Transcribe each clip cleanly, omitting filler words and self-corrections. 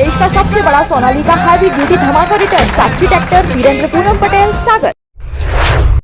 देश का सबसे बड़ा सोनालिका हैवी ड्यूटी धमाका रिटर्न। साक्षी ट्रैक्टर, वीरेंद्र पूनम पटेल, सागर।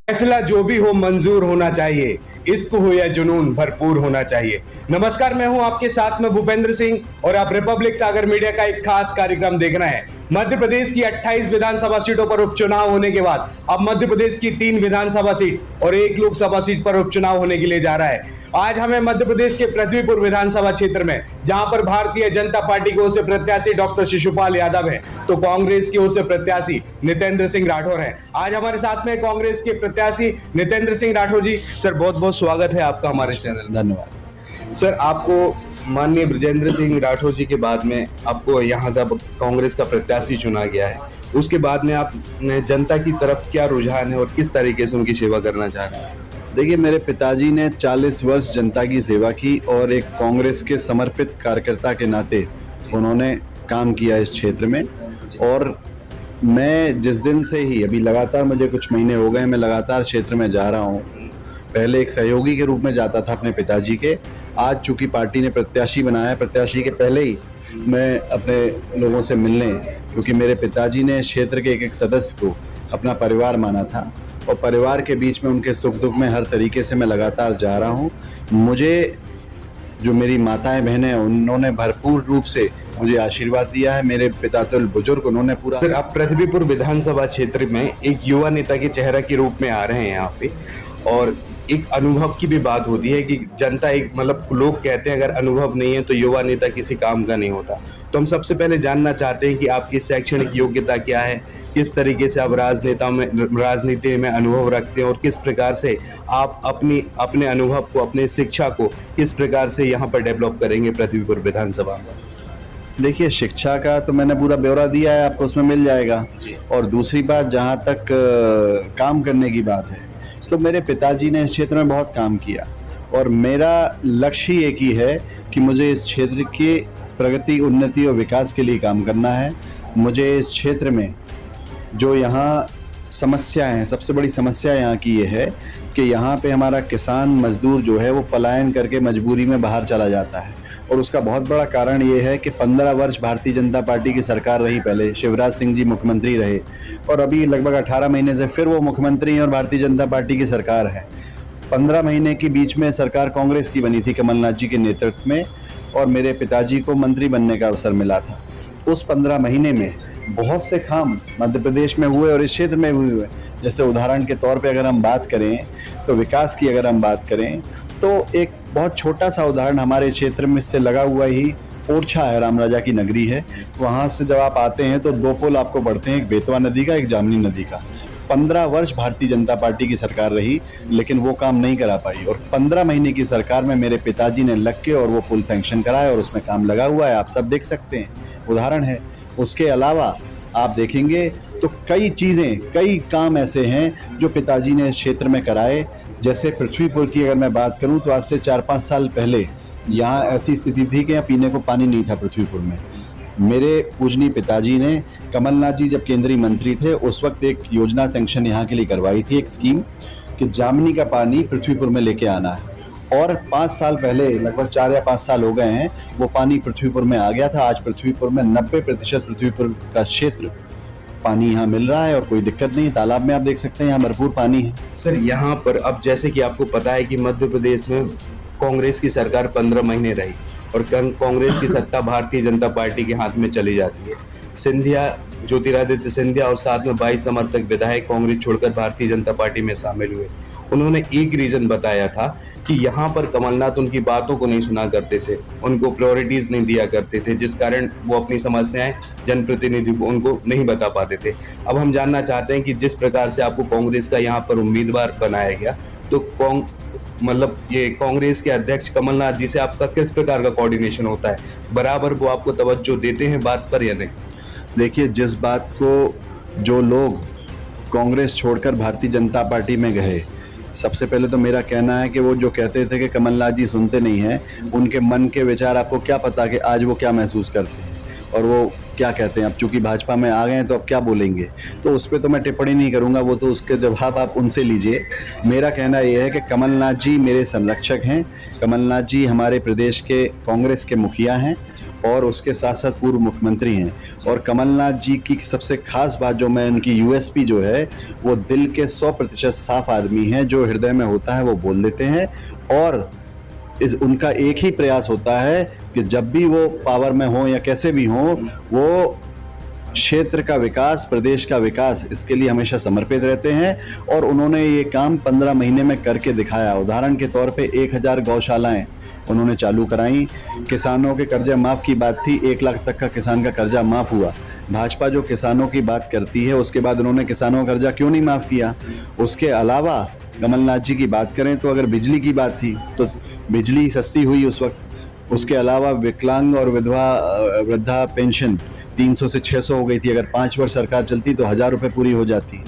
फैसला जो भी हो मंजूर होना चाहिए, इश्क हो या जुनून भरपूर होना चाहिए। नमस्कार, मैं हूं आपके साथ में भूपेंद्र सिंह और आप रिपब्लिक सागर मीडिया का एक खास कार्यक्रम देख रहे हैं। मध्य प्रदेश की 28 विधानसभा सीटों पर उपचुनाव होने के बाद अब मध्य प्रदेश की 3 विधानसभा सीट और 1 लोकसभा सीट पर उपचुनाव होने के लिए जा रहा है। आज हमें मध्य प्रदेश के पृथ्वीपुर विधानसभा क्षेत्र में, जहां पर भारतीय जनता पार्टी की ओर से प्रत्याशी डॉक्टर शिशुपाल यादव है, तो कांग्रेस की ओर से प्रत्याशी नितेंद्र सिंह राठौर है। आज हमारे साथ में कांग्रेस के प्रत्याशी नितेंद्र सिंह राठौर जी। सर, बहुत बहुत स्वागत है आपका हमारे चैनल। धन्यवाद। सर, आपको माननीय बृजेंद्र सिंह राठौर जी के बाद में आपको यहाँ का कांग्रेस का प्रत्याशी चुना गया है, उसके बाद में आपने जनता की तरफ क्या रुझान है और किस तरीके से उनकी सेवा करना चाह रहे हैं? देखिए, मेरे पिताजी ने 40 वर्ष जनता की सेवा की और एक कांग्रेस के समर्पित कार्यकर्ता के नाते उन्होंने काम किया इस क्षेत्र में। और मैं जिस दिन से ही, अभी लगातार मुझे कुछ महीने हो गए, मैं लगातार क्षेत्र में जा रहा हूँ। पहले एक सहयोगी के रूप में जाता था अपने पिताजी के। आज चूंकि पार्टी ने प्रत्याशी बनाया, प्रत्याशी के पहले ही मैं अपने लोगों से मिलने, क्योंकि मेरे पिताजी ने क्षेत्र के एक सदस्य को अपना परिवार माना था और परिवार के बीच में उनके सुख दुख में हर तरीके से मैं लगातार जा रहा हूँ। मुझे जो मेरी माताएं बहनें, उन्होंने भरपूर रूप से मुझे आशीर्वाद दिया है। मेरे पिता तुल्य बुजुर्ग, उन्होंने पूरा। सर, आप पृथ्वीपुर विधानसभा क्षेत्र में एक युवा नेता के चेहरा के रूप में आ रहे हैं यहाँ पे, और एक अनुभव की भी बात होती है कि जनता एक, मतलब लोग कहते हैं अगर अनुभव नहीं है तो युवा नेता किसी काम का नहीं होता। तो हम सबसे पहले जानना चाहते हैं कि आपकी शैक्षणिक योग्यता क्या है, किस तरीके से आप राजनीति में अनुभव रखते हैं और किस प्रकार से आप अपने अनुभव को, अपने शिक्षा को किस प्रकार से यहाँ पर डेवलप करेंगे पृथ्वीपुर विधानसभा में? देखिए, शिक्षा का तो मैंने पूरा ब्यौरा दिया है, आपको उसमें मिल जाएगा। और दूसरी बात, जहाँ तक काम करने की बात है, तो मेरे पिताजी ने इस क्षेत्र में बहुत काम किया और मेरा लक्ष्य ही एक ही है कि मुझे इस क्षेत्र की प्रगति, उन्नति और विकास के लिए काम करना है। मुझे इस क्षेत्र में जो यहाँ समस्या है, सबसे बड़ी समस्या यहाँ की ये है कि यहाँ पे हमारा किसान मजदूर जो है वो पलायन करके मजबूरी में बाहर चला जाता है। और उसका बहुत बड़ा कारण ये है कि 15 वर्ष भारतीय जनता पार्टी की सरकार रही। पहले शिवराज सिंह जी मुख्यमंत्री रहे और अभी लगभग 18 महीने से फिर वो मुख्यमंत्री हैं और भारतीय जनता पार्टी की सरकार है। 15 महीने के बीच में सरकार कांग्रेस की बनी थी कमलनाथ जी के नेतृत्व में, और मेरे पिताजी को मंत्री बनने का अवसर मिला था। उस 15 महीने में बहुत से काम मध्य प्रदेश में हुए और इस क्षेत्र में भी हुए। जैसे उदाहरण के तौर पे अगर हम बात करें तो विकास की अगर हम बात करें तो एक बहुत छोटा सा उदाहरण हमारे क्षेत्र में से लगा हुआ ही ओरछा है, राम राजा की नगरी है। वहाँ से जब आप आते हैं तो 2 पुल आपको पड़ते हैं, एक बेतवा नदी का, एक जामनी नदी का। 15 वर्ष भारतीय जनता पार्टी की सरकार रही लेकिन वो काम नहीं करा पाई, और 15 महीने की सरकार में मेरे पिताजी ने लग के और वो पुल सैंक्शन कराया और उसमें काम लगा हुआ है, आप सब देख सकते हैं, उदाहरण है। उसके अलावा आप देखेंगे तो कई चीज़ें, कई काम ऐसे हैं जो पिताजी ने इस क्षेत्र में कराए। जैसे पृथ्वीपुर की अगर मैं बात करूं तो आज से 4-5 साल पहले यहाँ ऐसी स्थिति थी कि यहाँ पीने को पानी नहीं था पृथ्वीपुर में। मेरे पूजनीय पिताजी ने, कमलनाथ जी जब केंद्रीय मंत्री थे, उस वक्त एक योजना सैंक्शन यहाँ के लिए करवाई थी, एक स्कीम कि जामनी का पानी पृथ्वीपुर में लेके आना है। और 5 साल पहले, लगभग 4 या 5 साल हो गए हैं, वो पानी पृथ्वीपुर में आ गया था। आज पृथ्वीपुर में 90% पृथ्वीपुर का क्षेत्र पानी यहाँ मिल रहा है और कोई दिक्कत नहीं। तालाब में आप देख सकते हैं यहाँ भरपूर पानी है। सर, यहाँ पर अब जैसे कि आपको पता है कि मध्य प्रदेश में कांग्रेस की सरकार 15 महीने रही और कांग्रेस की सत्ता भारतीय जनता पार्टी के हाथ में चली जाती है। सिंधिया, ज्योतिरादित्य सिंधिया और साथ में 22 समर्थक विधायक कांग्रेस छोड़कर भारतीय जनता पार्टी में शामिल हुए। उन्होंने एक रीजन बताया था कि यहाँ पर कमलनाथ उनकी बातों को नहीं सुना करते थे, उनको प्रायोरिटीज नहीं दिया करते थे, जिस कारण वो अपनी समस्याएं जनप्रतिनिधि को उनको नहीं बता पाते थे। अब हम जानना चाहते हैं कि जिस प्रकार से आपको कांग्रेस का यहाँ पर उम्मीदवार बनाया गया, तो मतलब ये कांग्रेस के अध्यक्ष कमलनाथ जी से आपका किस प्रकार का कोऑर्डिनेशन होता है? बराबर वो आपको तवज्जो देते हैं बात पर या नहीं? देखिए, जिस बात को जो लोग कांग्रेस छोड़कर भारतीय जनता पार्टी में गए, सबसे पहले तो मेरा कहना है कि वो जो कहते थे कि कमलनाथ जी सुनते नहीं हैं, उनके मन के विचार आपको क्या पता कि आज वो क्या महसूस करते हैं। और वो क्या कहते हैं, अब चूंकि भाजपा में आ गए हैं तो अब क्या बोलेंगे, तो उस पर तो मैं टिप्पणी नहीं करूंगा, वो तो उसके जवाब आप उनसे लीजिए। मेरा कहना यह है कि कमलनाथ जी मेरे संरक्षक हैं। कमलनाथ जी हमारे प्रदेश के कांग्रेस के मुखिया हैं और उसके साथ साथ पूर्व मुख्यमंत्री हैं। और कमलनाथ जी की सबसे खास बात जो मैं उनकी यूएसपी जो है, वो दिल के 100% साफ आदमी हैं। जो हृदय में होता है वो बोल देते हैं और उनका एक ही प्रयास होता है कि जब भी वो पावर में हो या कैसे भी हो, वो क्षेत्र का विकास, प्रदेश का विकास, इसके लिए हमेशा समर्पित रहते हैं। और उन्होंने ये काम 15 महीने में करके दिखाया। उदाहरण के तौर पे 1000 गौशालाएं उन्होंने चालू कराई। किसानों के कर्जा माफ़ की बात थी, 1 लाख तक का किसान का कर्जा माफ़ हुआ। भाजपा जो किसानों की बात करती है, उसके बाद उन्होंने किसानों का कर्जा क्यों नहीं माफ़ किया? उसके अलावा कमलनाथ जी की बात करें तो अगर बिजली की बात थी तो बिजली सस्ती हुई उस वक्त। उसके अलावा विकलांग और विधवा वृद्धा पेंशन 300 से 600 हो गई थी। अगर 5 वर्ष सरकार चलती तो 1000 रुपये पूरी हो जाती।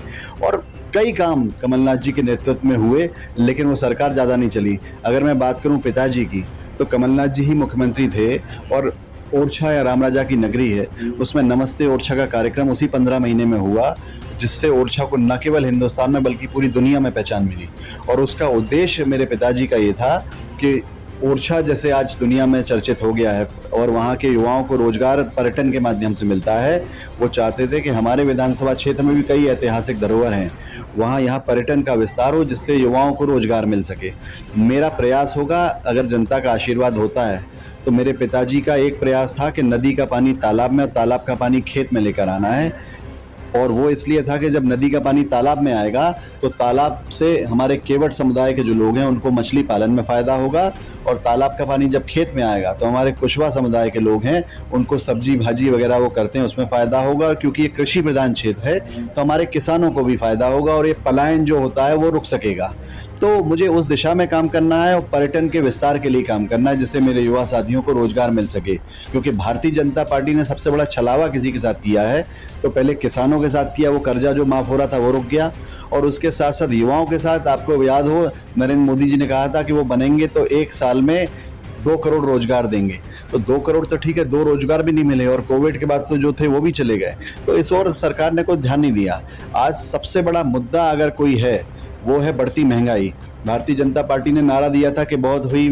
और कई काम कमलनाथ जी के नेतृत्व में हुए, लेकिन वो सरकार ज़्यादा नहीं चली। अगर मैं बात करूं पिताजी की, तो कमलनाथ जी ही मुख्यमंत्री थे और ओरछा या राम राजा की नगरी है, उसमें नमस्ते ओरछा का कार्यक्रम उसी 15 महीने में हुआ, जिससे ओरछा को न केवल हिंदुस्तान में बल्कि पूरी दुनिया में पहचान मिली। और उसका उद्देश्य मेरे पिताजी का ये था कि ओरछा जैसे आज दुनिया में चर्चित हो गया है और वहाँ के युवाओं को रोजगार पर्यटन के माध्यम से मिलता है, वो चाहते थे कि हमारे विधानसभा क्षेत्र में भी कई ऐतिहासिक धरोहर हैं, वहाँ यहाँ पर्यटन का विस्तार हो जिससे युवाओं को रोजगार मिल सके। मेरा प्रयास होगा, अगर जनता का आशीर्वाद होता है, तो मेरे पिताजी का एक प्रयास था कि नदी का पानी तालाब में और तालाब का पानी खेत में लेकर आना है। और वो इसलिए था कि जब नदी का पानी तालाब में आएगा तो तालाब से हमारे केवट समुदाय के जो लोग हैं उनको मछली पालन में फ़ायदा होगा, और तालाब का पानी जब खेत में आएगा तो हमारे कुशवा समुदाय के लोग हैं उनको सब्जी भाजी वगैरह वो करते हैं उसमें फ़ायदा होगा। क्योंकि ये कृषि प्रधान क्षेत्र है तो हमारे किसानों को भी फ़ायदा होगा और ये पलायन जो होता है वो रुक सकेगा। तो मुझे उस दिशा में काम करना है और पर्यटन के विस्तार के लिए काम करना है, जिससे मेरे युवा साथियों को रोजगार मिल सके। क्योंकि भारतीय जनता पार्टी ने सबसे बड़ा छलावा किसी के साथ किया है तो पहले किसानों के साथ किया, वो कर्जा जो माफ़ हो रहा था वो रुक गया, और उसके साथ साथ युवाओं के साथ। आपको याद हो नरेंद्र मोदी जी ने कहा था कि वो बनेंगे तो 1 साल में 2 करोड़ रोजगार देंगे। तो 2 करोड़ तो ठीक है, 2 रोजगार भी नहीं मिले और कोविड के बाद तो जो थे वो भी चले गए। तो इस ओर सरकार ने कोई ध्यान नहीं दिया। आज सबसे बड़ा मुद्दा अगर कोई है वो है बढ़ती महंगाई। भारतीय जनता पार्टी ने नारा दिया था कि बहुत हुई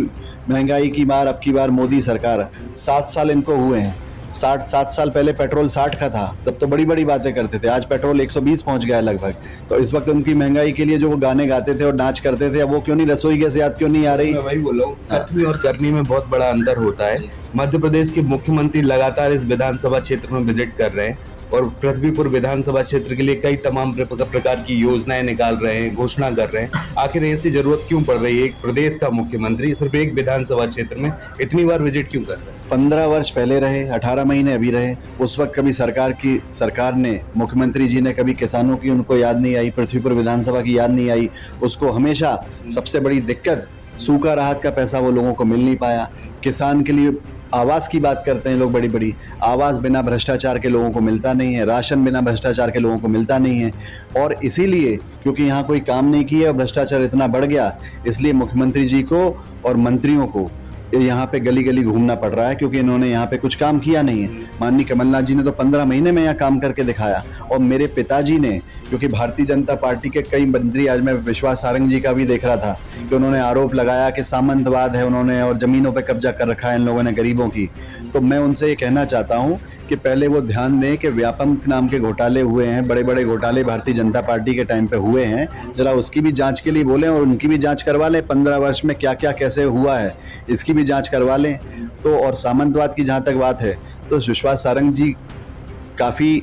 महंगाई की मार, अब की बार मोदी सरकार। 7 साल इनको हुए हैं। 7 साल पहले पेट्रोल 60 का था, तब तो बड़ी बड़ी बातें करते थे। आज पेट्रोल 120 पहुंच गया है लगभग। तो इस वक्त उनकी महंगाई के लिए जो वो गाने गाते थे और नाच करते थे, अब वो क्यों नहीं, रसोई गैस याद क्यों नहीं आ रही? मैं वही बोल रहा हूँ, कथनी और करनी में बहुत बड़ा अंतर होता है। मध्य प्रदेश के मुख्यमंत्री लगातार इस विधानसभा क्षेत्र में विजिट कर रहे हैं और पृथ्वीपुर विधानसभा क्षेत्र के लिए कई तमाम प्रकार की योजनाएं निकाल रहे हैं, घोषणा कर रहे हैं। आखिर ऐसी जरूरत क्यों पड़ रही है? एक प्रदेश का मुख्यमंत्री सिर्फ एक विधानसभा क्षेत्र में इतनी बार विजिट क्यों कर रहे हैं? 15 वर्ष पहले रहे, 18 महीने अभी रहे, उस वक्त कभी सरकार ने, मुख्यमंत्री जी ने कभी किसानों की उनको याद नहीं आई, पृथ्वीपुर विधानसभा की याद नहीं आई। उसको हमेशा सबसे बड़ी दिक्कत सूखा राहत का पैसा वो लोगों को मिल नहीं पाया। किसान के लिए आवास की बात करते हैं लोग, बड़ी बड़ी आवास बिना भ्रष्टाचार के लोगों को मिलता नहीं है, राशन बिना भ्रष्टाचार के लोगों को मिलता नहीं है। और इसीलिए क्योंकि यहाँ कोई काम नहीं किया और भ्रष्टाचार इतना बढ़ गया, इसलिए मुख्यमंत्री जी को और मंत्रियों को यहाँ पे गली गली घूमना पड़ रहा है, क्योंकि इन्होंने यहाँ पे कुछ काम किया नहीं है। माननीय कमलनाथ जी ने तो 15 महीने में यहाँ काम करके दिखाया। और मेरे पिताजी ने, क्योंकि भारतीय जनता पार्टी के कई मंत्री, आज मैं विश्वास सारंग जी का भी देख रहा था कि उन्होंने आरोप लगाया कि सामंतवाद है उन्होंने और ज़मीनों पर कब्जा कर रखा है इन लोगों ने गरीबों की। तो मैं उनसे ये कहना चाहता हूँ कि पहले वो ध्यान दें कि व्यापम नाम के घोटाले हुए हैं, बड़े बड़े घोटाले भारतीय जनता पार्टी के टाइम पे हुए हैं, जरा उसकी भी जांच के लिए बोलें और उनकी भी जांच करवा लें। 15 वर्ष में क्या क्या कैसे हुआ है इसकी भी जांच करवा लें। तो और सामंतवाद की जहाँ तक बात है तो विश्वास सारंग जी काफ़ी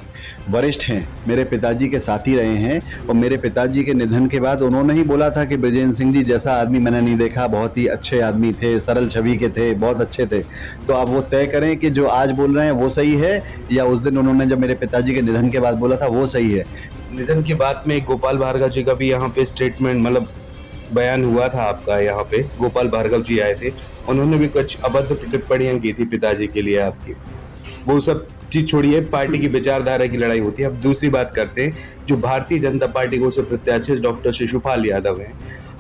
वरिष्ठ हैं, मेरे पिताजी के साथी रहे हैं। और मेरे पिताजी के निधन के बाद उन्होंने ही बोला था कि बृजेंद्र सिंह जी जैसा आदमी मैंने नहीं देखा, बहुत ही अच्छे आदमी थे, सरल छवि के थे, बहुत अच्छे थे। तो आप वो तय करें कि जो आज बोल रहे हैं वो सही है या उस दिन उन्होंने जब मेरे पिताजी के निधन के बाद बोला था वो सही है। निधन के बाद में गोपाल भार्गव जी का भी यहाँ पे स्टेटमेंट, मतलब बयान हुआ था आपका। यहाँ पे गोपाल भार्गव जी आए थे, उन्होंने भी कुछ अभद्र टिप्पणियां की थी पिताजी के लिए आपकी। वो सब चीज छोड़िए, पार्टी की विचारधारा की लड़ाई होती है। अब दूसरी बात करते हैं, जो भारतीय जनता पार्टी को से प्रत्याशी डॉक्टर शिशुपाल यादव हैं,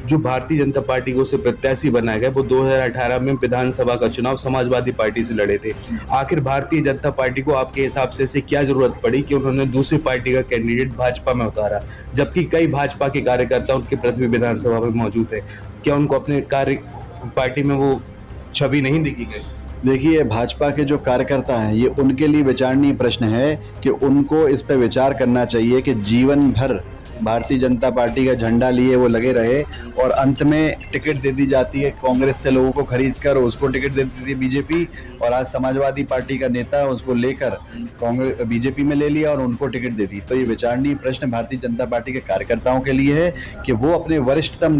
जो भारतीय जनता पार्टी को से प्रत्याशी बनाया गया वो 2018 में विधानसभा का चुनाव समाजवादी पार्टी से लड़े थे। आखिर भारतीय जनता पार्टी को आपके हिसाब से ऐसी क्या जरूरत पड़ी कि उन्होंने दूसरी पार्टी का कैंडिडेट भाजपा में उतारा, जबकि कई भाजपा के कार्यकर्ता उनके पृथ्वी विधानसभा में मौजूद है? क्या उनको अपने कार्य पार्टी में वो छवि नहीं दिखी गई? देखिए, भाजपा के जो कार्यकर्ता हैं ये उनके लिए विचारणीय प्रश्न है कि उनको इस पे विचार करना चाहिए कि जीवन भर भारतीय जनता पार्टी का झंडा लिए वो लगे रहे और अंत में टिकट दे दी जाती है कांग्रेस से लोगों को खरीद कर, उसको टिकट दे देती है बीजेपी, और आज समाजवादी पार्टी का नेता उसको लेकर कांग्रेस बीजेपी में ले लिया और उनको टिकट दे दी। तो ये विचारणीय प्रश्न भारतीय जनता पार्टी के कार्यकर्ताओं के लिए है कि वो अपने वरिष्ठतम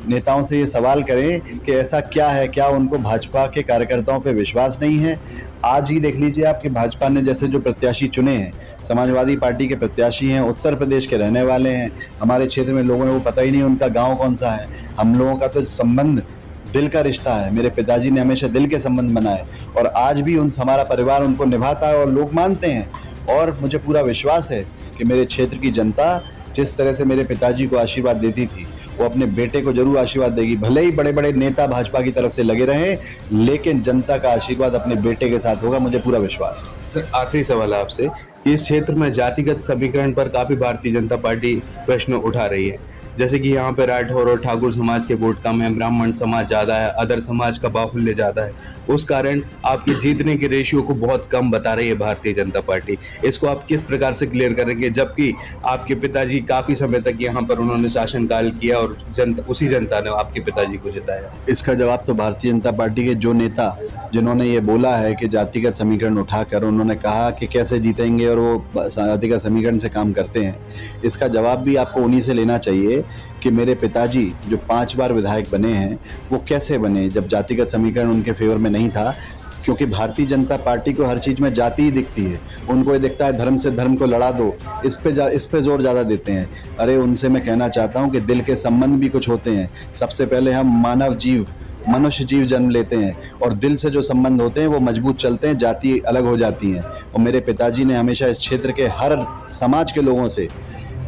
नेताओं से ये सवाल करें कि ऐसा क्या है, क्या उनको भाजपा के कार्यकर्ताओं पे विश्वास नहीं है। आज ही देख लीजिए आप कि भाजपा ने जैसे जो प्रत्याशी चुने हैं, समाजवादी पार्टी के प्रत्याशी हैं, उत्तर प्रदेश के रहने वाले हैं, हमारे क्षेत्र में लोगों को पता ही नहीं उनका गांव कौन सा है। हम लोगों का तो संबंध दिल का रिश्ता है, मेरे पिताजी ने हमेशा दिल के संबंध बनाए और आज भी हमारा परिवार उनको निभाता है और लोग मानते हैं। और मुझे पूरा विश्वास है कि मेरे क्षेत्र की जनता जिस तरह से मेरे पिताजी को आशीर्वाद देती थी वो अपने बेटे को जरूर आशीर्वाद देगी। भले ही बड़े बड़े नेता भाजपा की तरफ से लगे रहें, लेकिन जनता का आशीर्वाद अपने बेटे के साथ होगा, मुझे पूरा विश्वास है। सर, आखिरी सवाल है आपसे, इस क्षेत्र में जातिगत समीकरण पर काफी भारतीय जनता पार्टी प्रश्न उठा रही है, जैसे कि यहाँ पे राठौर और ठाकुर समाज के वोट कम है, ब्राह्मण समाज ज्यादा है, अदर समाज का बाहुल्य ज्यादा है, उस कारण आपके जीतने के रेशियो को बहुत कम बता रही है भारतीय जनता पार्टी। इसको आप किस प्रकार से क्लियर करेंगे, जबकि आपके पिताजी काफी समय तक यहाँ पर उन्होंने शासनकाल किया और उसी जनता ने आपके पिताजी को जिताया? इसका जवाब तो भारतीय जनता पार्टी के जो नेता जिन्होंने ये बोला है कि जातिगत समीकरण उठाकर उन्होंने कहा कि कैसे जीतेंगे और वो जातिगत समीकरण से काम करते हैं, इसका जवाब भी आपको उन्हीं से लेना चाहिए कि मेरे पिताजी जो 5 बार विधायक बने हैं वो कैसे बने जब जातिगत समीकरण उनके फेवर में नहीं था। क्योंकि भारतीय जनता पार्टी को हर चीज़ में जाति ही दिखती है, उनको ये दिखता है धर्म से धर्म को लड़ा दो, इस पे जोर ज़्यादा देते हैं। अरे उनसे मैं कहना चाहता हूँ कि दिल के संबंध भी कुछ होते हैं। सबसे पहले हम मनुष्य जीव जन्म लेते हैं और दिल से जो संबंध होते हैं वो मजबूत चलते हैं, जाति अलग हो जाती हैं। और मेरे पिताजी ने हमेशा इस क्षेत्र के हर समाज के लोगों से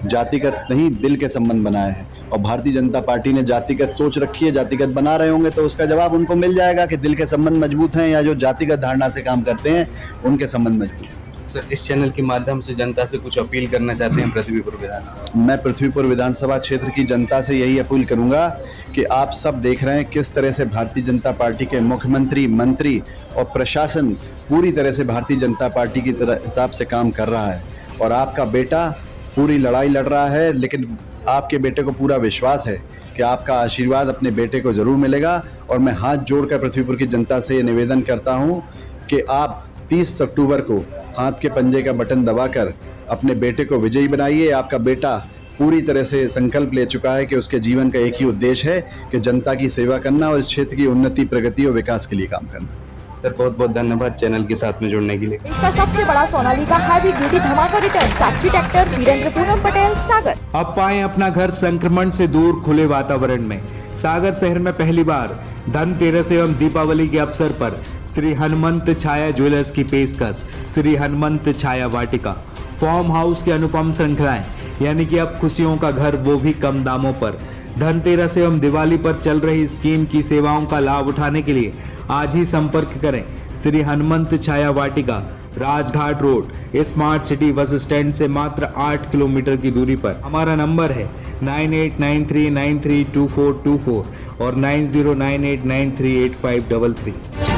जातिगत नहीं दिल के संबंध बनाए हैं और भारतीय जनता पार्टी ने जातिगत सोच रखी है, जातिगत बना रहे होंगे तो उसका जवाब उनको मिल जाएगा कि दिल के संबंध मजबूत हैं या जो जातिगत धारणा से काम करते हैं उनके संबंध मजबूत हैं। सर, इस चैनल के माध्यम से जनता से कुछ अपील करना चाहते हैं पृथ्वीपुर विधानसभा? मैं पृथ्वीपुर विधानसभा क्षेत्र की जनता से यही अपील करूंगा कि आप सब देख रहे हैं किस तरह से भारतीय जनता पार्टी के मुख्यमंत्री, मंत्री और प्रशासन पूरी तरह से भारतीय जनता पार्टी की हिसाब से काम कर रहा है और आपका बेटा पूरी लड़ाई लड़ रहा है, लेकिन आपके बेटे को पूरा विश्वास है कि आपका आशीर्वाद अपने बेटे को जरूर मिलेगा। और मैं हाथ जोड़कर पृथ्वीपुर की जनता से ये निवेदन करता हूं कि आप 30 अक्टूबर को हाथ के पंजे का बटन दबाकर अपने बेटे को विजयी बनाइए। आपका बेटा पूरी तरह से संकल्प ले चुका है कि उसके जीवन का एक ही उद्देश्य है कि जनता की सेवा करना और इस क्षेत्र की उन्नति, प्रगति और विकास के लिए काम करना। सर, बहुत बहुत धन्यवाद चैनल के साथ में जुड़ने के लिए। इसका सबसे बड़ा सोनालिका हैवी ड्यूटी धमाका रिटर्न, साक्षी ट्रैक्टर, वीरेंद्र पूनम पटेल, सागर। अब पाएं अपना घर संक्रमण से दूर खुले वातावरण में। सागर शहर में पहली बार धनतेरस एवं दीपावली के अवसर पर श्री हनुमंत छाया ज्वेलर्स की पेशकश, श्री हनुमंत छाया वाटिका फार्म हाउस की अनुपम श्रृंखलाएं, यानी कि अब खुशियों का घर वो भी कम दामों पर। धनतेरस एवं दिवाली पर चल रही स्कीम की सेवाओं का लाभ उठाने के लिए आज ही संपर्क करें Shri Hanumant Chhaya Vatika, Rajghat road, smart city bus stand से मात्र 8 किलोमीटर की दूरी पर। हमारा नंबर है 9893932424 और 9098938533।